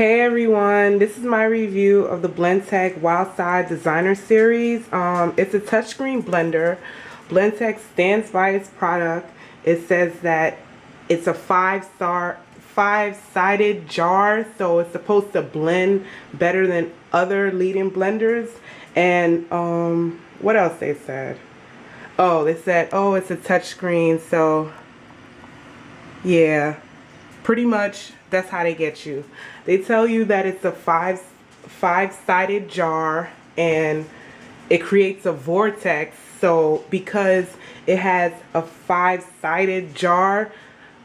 Hey everyone, this is my review of the Blendtec Wildside Designer Series. It's a touchscreen blender. Blendtec stands by its product. It says that it's a five-sided jar, so it's supposed to blend better than other leading blenders. And what else they said? Oh, they said, oh, it's a touchscreen, so yeah. Pretty much that's how they get you. They tell you that it's a five-sided jar and it creates a vortex. So because it has a five-sided jar,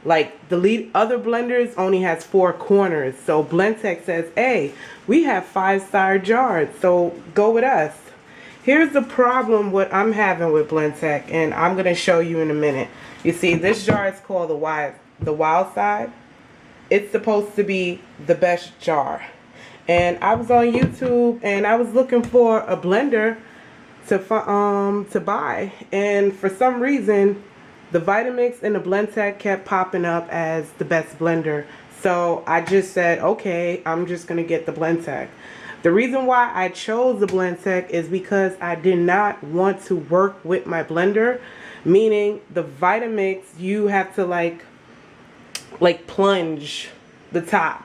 like the other blenders only has 4 corners. So Blendtec says, hey, we have 5-sided jars, so go with us. Here's the problem what I'm having with Blendtec, and I'm going to show you in a minute. You see, this jar is called the Wildside. It's supposed to be the best jar. And I was on YouTube and I was looking for a blender to buy, and for some reason the Vitamix and the Blendtec kept popping up as the best blender. So I just said, okay, I'm just gonna get the Blendtec. The reason why I chose the Blendtec is because I did not want to work with my blender, meaning the Vitamix you have to like plunge the top,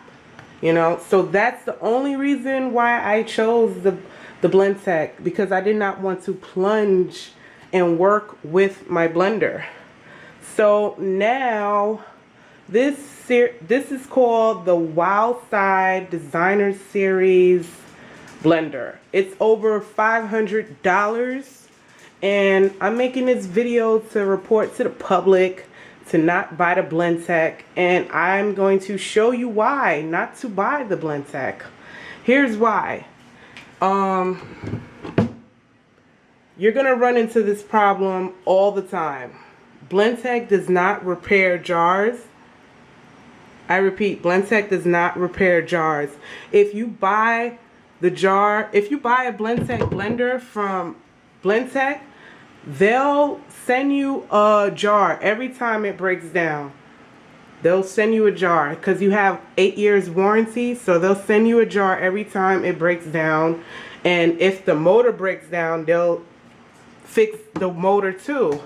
you know. So that's the only reason why I chose the Blendtec, because I did not want to plunge and work with my blender. So now this is called the Wildside Designer Series blender. It's over $500, and I'm making this video to report to the public to not buy the Blendtec, and I'm going to show you why not to buy the Blendtec. Here's why. You're gonna run into this problem all the time. Blendtec does not repair jars. I repeat, Blendtec does not repair jars. If you buy a Blendtec blender from Blendtec, they'll send you a jar every time it breaks down. They'll send you a jar because you have 8 years warranty, so they'll send you a jar every time it breaks down. And if the motor breaks down, they'll fix the motor too.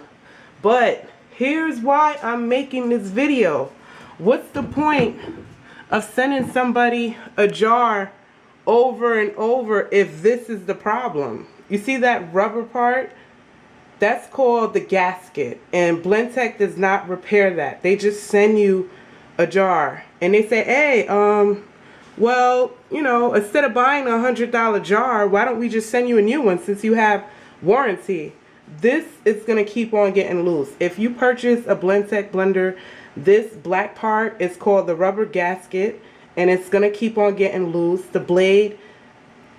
But here's why I'm making this video. What's the point of sending somebody a jar over and over if this is the problem? You see that rubber part? That's called the gasket, and Blendtec does not repair that. They just send you a jar and they say, hey, well, you know, instead of buying a $100 jar, why don't we just send you a new one since you have warranty? This is going to keep on getting loose. If you purchase a Blendtec blender, this black part is called the rubber gasket, and it's going to keep on getting loose. The blade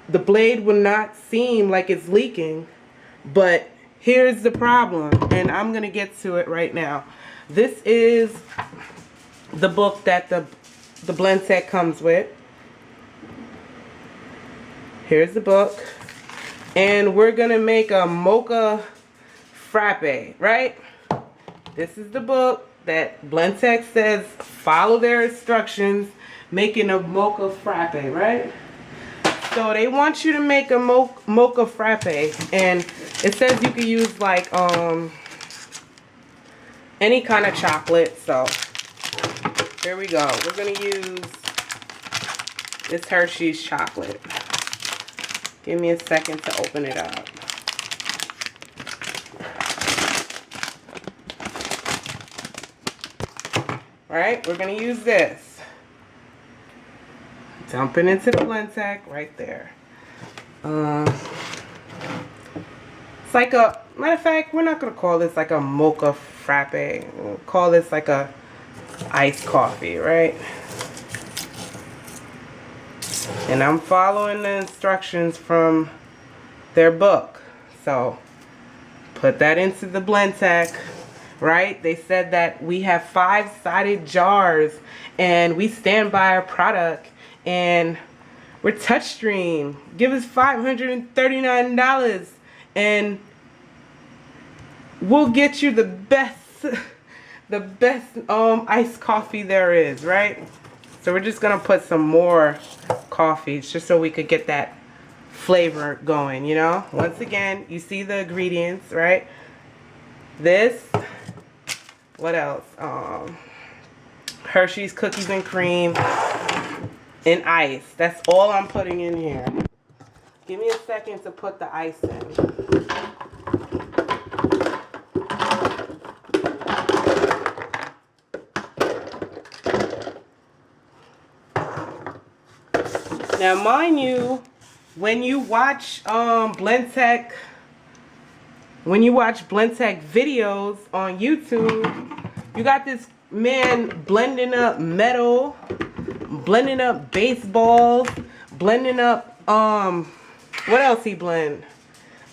will not seem like it's leaking, but here's the problem, and I'm going to get to it right now. This is the book that the Blendtec comes with. Here's the book. And we're going to make a mocha frappe, right? This is the book that Blendtec says follow their instructions, making a mocha frappe, right? So they want you to make a mocha frappe, and it says you can use like any kind of chocolate. So here we go. We're gonna use this Hershey's chocolate. Give me a second to open it up. All right, we're gonna use this. Dumping into the Blendtec right there. It's like a, matter of fact, we're not going to call this like a mocha frappe. We'll call this like a iced coffee, right? And I'm following the instructions from their book. So put that into the Blendtec, right? They said that we have 5-sided jars and we stand by our product. And we're touchscreen. Give us $539 and we'll get you the best iced coffee there is, right? So we're just gonna put some more coffee just so we could get that flavor going, you know. Once again, you see the ingredients, right? This, what else? Hershey's cookies and cream and ice. That's all I'm putting in here. Give me a second to put the ice in. Now, mind you, when you watch Blendtec videos on YouTube, you got this man blending up metal, blending up baseballs, blending up what else he blend?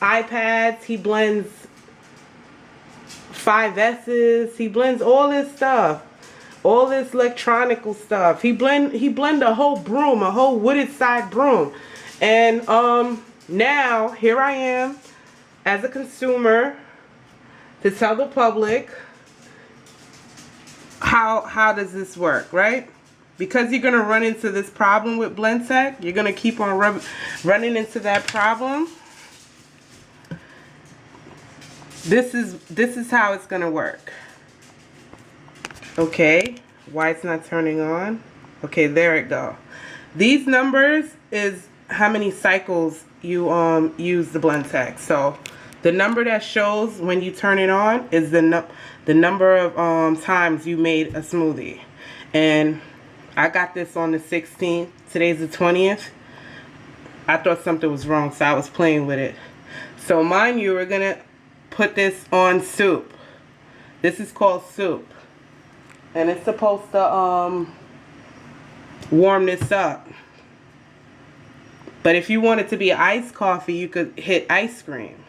iPads, he blends 5S's, he blends all this stuff. All this electronical stuff. He blend a whole broom, a whole wooded side broom. And now here I am as a consumer to tell the public how does this work, right? Because you're gonna run into this problem with Blendtec, you're gonna keep on running into that problem. This is how it's gonna work. Okay, why it's not turning on? Okay, there it go. These numbers is how many cycles you use the Blendtec. So the number that shows when you turn it on is the number of times you made a smoothie. And I got this on the 16th. Today's the 20th. I thought something was wrong, so I was playing with it. So mind you, we're gonna put this on soup. This is called soup. And it's supposed to warm this up. But if you want it to be iced coffee, you could hit ice cream.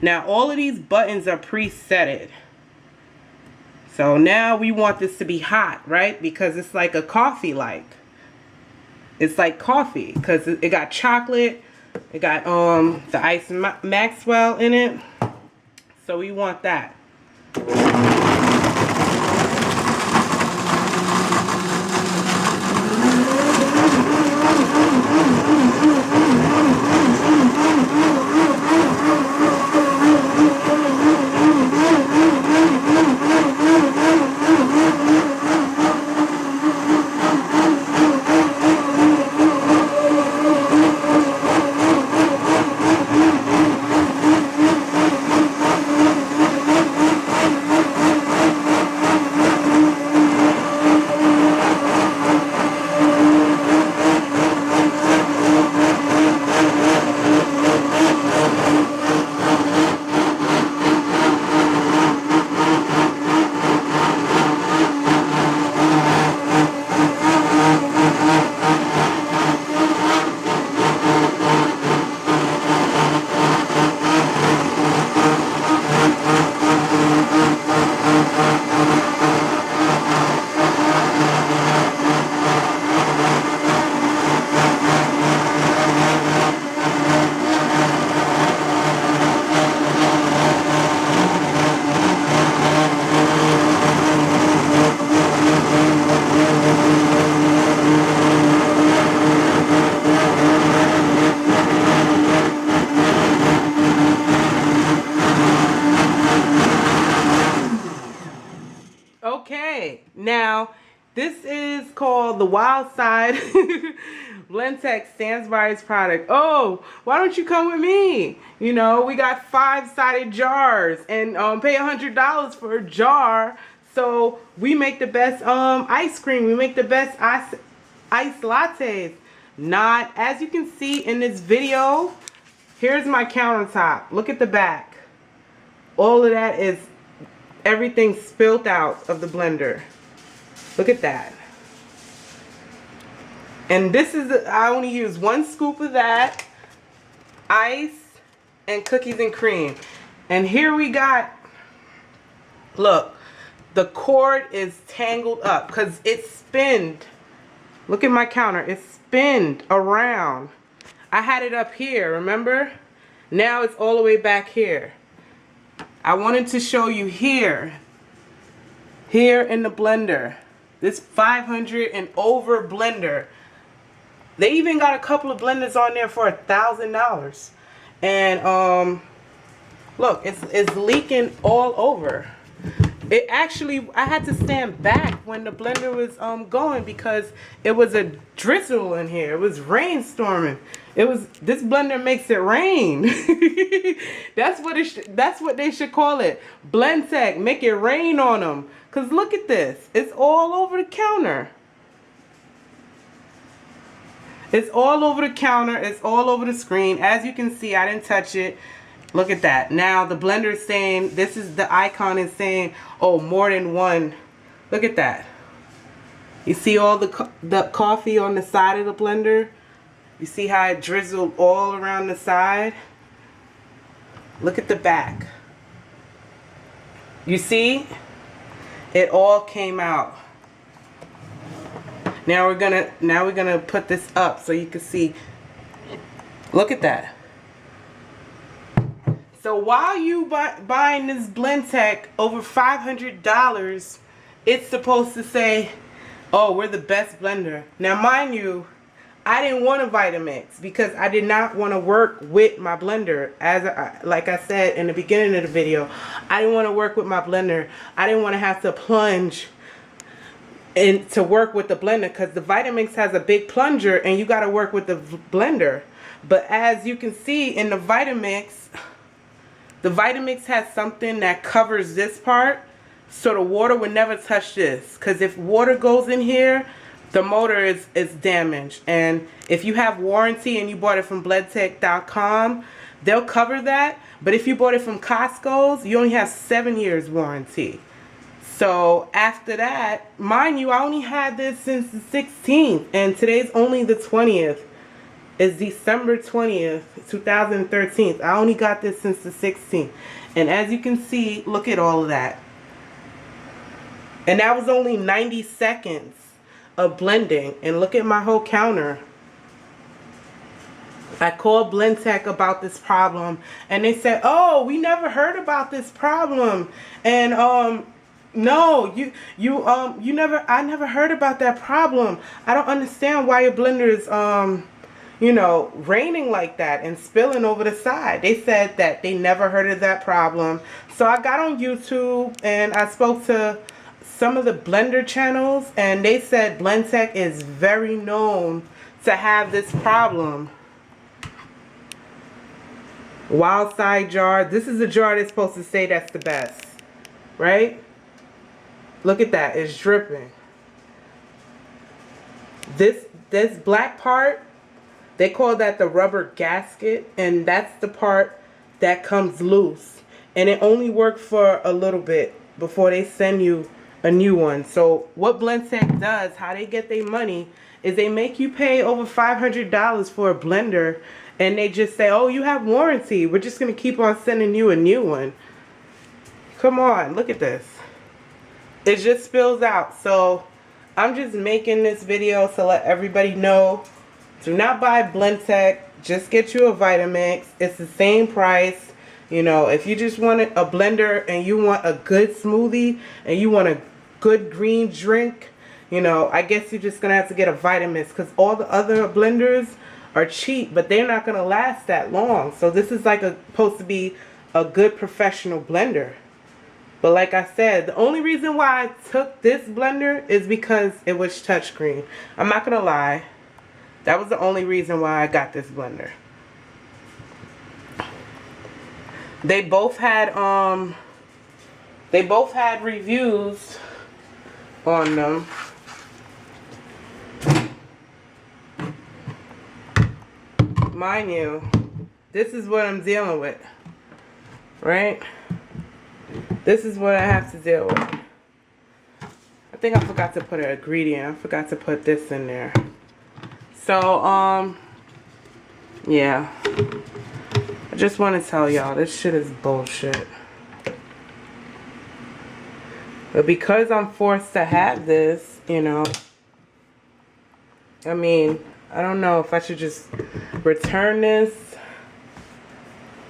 Now all of these buttons are presetted. So now we want this to be hot, right? Because it's like a coffee like. It's like coffee because it got chocolate. It got the ice Maxwell in it. So we want that. Okay, now this is called the Wildside. Blendtec stands by its product. Oh, why don't you come with me? You know, we got 5-sided jars and pay $100 for a jar. So we make the best ice cream. We make the best ice lattes. Not, as you can see in this video, here's my countertop. Look at the back. All of that is everything spilt out of the blender. Look at that. And this is, I only use 1 scoop of that, ice, and cookies and cream. And here we got, look, the cord is tangled up because it spinned. Look at my counter, it spinned around. I had it up here, remember? Now it's all the way back here. I wanted to show you here in the blender. This 500 and over blender. They even got a couple of blenders on there for $1,000. And look, it's leaking all over. It actually, I had to stand back when the blender was going because it was a drizzle in here. It was rainstorming. This blender makes it rain. That's what they should call it. Blendtec, make it rain on them. Cause look at this. It's all over the counter. It's all over the counter. It's all over the screen. As you can see, I didn't touch it. Look at that. Now the blender is saying, this is the icon is saying, oh, more than one. Look at that. You see all the coffee on the side of the blender? You see how it drizzled all around the side? Look at the back. You see? It all came out. Now we're gonna put this up so you can see. Look at that. So while you buying this Blendtec over $500, it's supposed to say, oh, we're the best blender. Now mind you, I didn't want a Vitamix because I did not want to work with my blender. Like I said in the beginning of the video, I didn't want to work with my blender. I didn't want to have to plunge and to work with the blender because the Vitamix has a big plunger and you got to work with the blender. But as you can see in the Vitamix has something that covers this part so the water would never touch this, because if water goes in here, the motor is damaged. And if you have warranty and you bought it from blendtec.com, they'll cover that. But if you bought it from Costco's, you only have 7 years warranty. So after that, mind you, I only had this since the 16th, and today's only the 20th. It's December 20th, 2013. I only got this since the 16th. And as you can see, look at all of that. And that was only 90 seconds of blending. And look at my whole counter. I called Blendtec about this problem, and they said, oh, we never heard about this problem. And no, I never heard about that problem. I don't understand why your blender is you know, raining like that and spilling over the side. They said that they never heard of that problem. So I got on YouTube and I spoke to some of the blender channels, and they said Blendtec is very known to have this problem. Wildside jar. This is a jar that's supposed to say that's the best, right? Look at that. It's dripping. This black part, they call that the rubber gasket, and that's the part that comes loose. And it only worked for a little bit before they send you a new one. So what Blendtec does, how they get their money, is they make you pay over $500 for a blender, and they just say, oh, you have warranty. We're just going to keep on sending you a new one. Come on, look at this. It just spills out. So I'm just making this video to let everybody know. Do not buy Blendtec. Just get you a Vitamix. It's the same price. You know, if you just want a blender and you want a good smoothie and you want a good green drink, you know, I guess you're just going to have to get a Vitamix, because all the other blenders are cheap, but they're not going to last that long. So this is like supposed to be a good professional blender. But like I said, the only reason why I took this blender is because it was touchscreen. I'm not going to lie. That was the only reason why I got this blender. They both had reviews on them. Mind you, this is what I'm dealing with, right? This is what I have to deal with. I think I forgot to put an ingredient. I forgot to put this in there. So, yeah. I just want to tell y'all, this shit is bullshit. But because I'm forced to have this, you know, I mean, I don't know if I should just return this.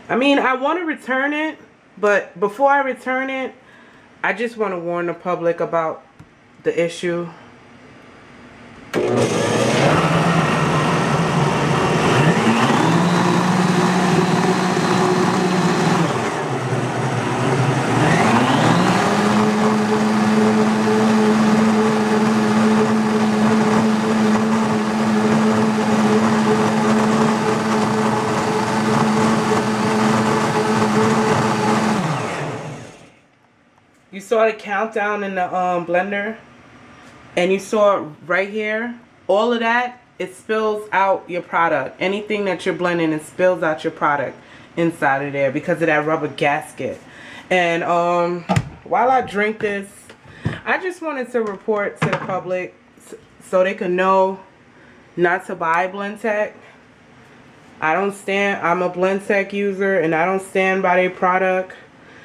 I mean, I want to return it, but before I return it, I just want to warn the public about the issue. You saw the countdown in the blender, and you saw right here, all of that, it spills out your product. Anything that you're blending, it spills out your product inside of there because of that rubber gasket. And while I drink this, I just wanted to report to the public so they can know not to buy Blendtec. I'm a Blendtec user, and I don't stand by their product.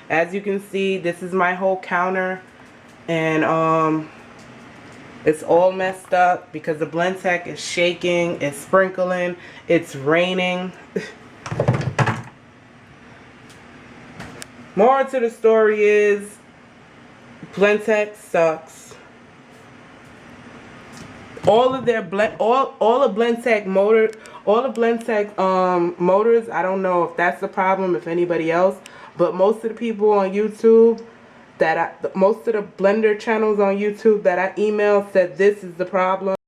As you can see, this is my whole counter, and it's all messed up because the Blendtec is shaking, it's sprinkling, it's raining. Moral to the story is Blendtec sucks. All of their all the Blendtec motors, I don't know if that's the problem, if anybody else, but most of the people on YouTube most of the Blender channels on YouTube that I emailed said this is the problem.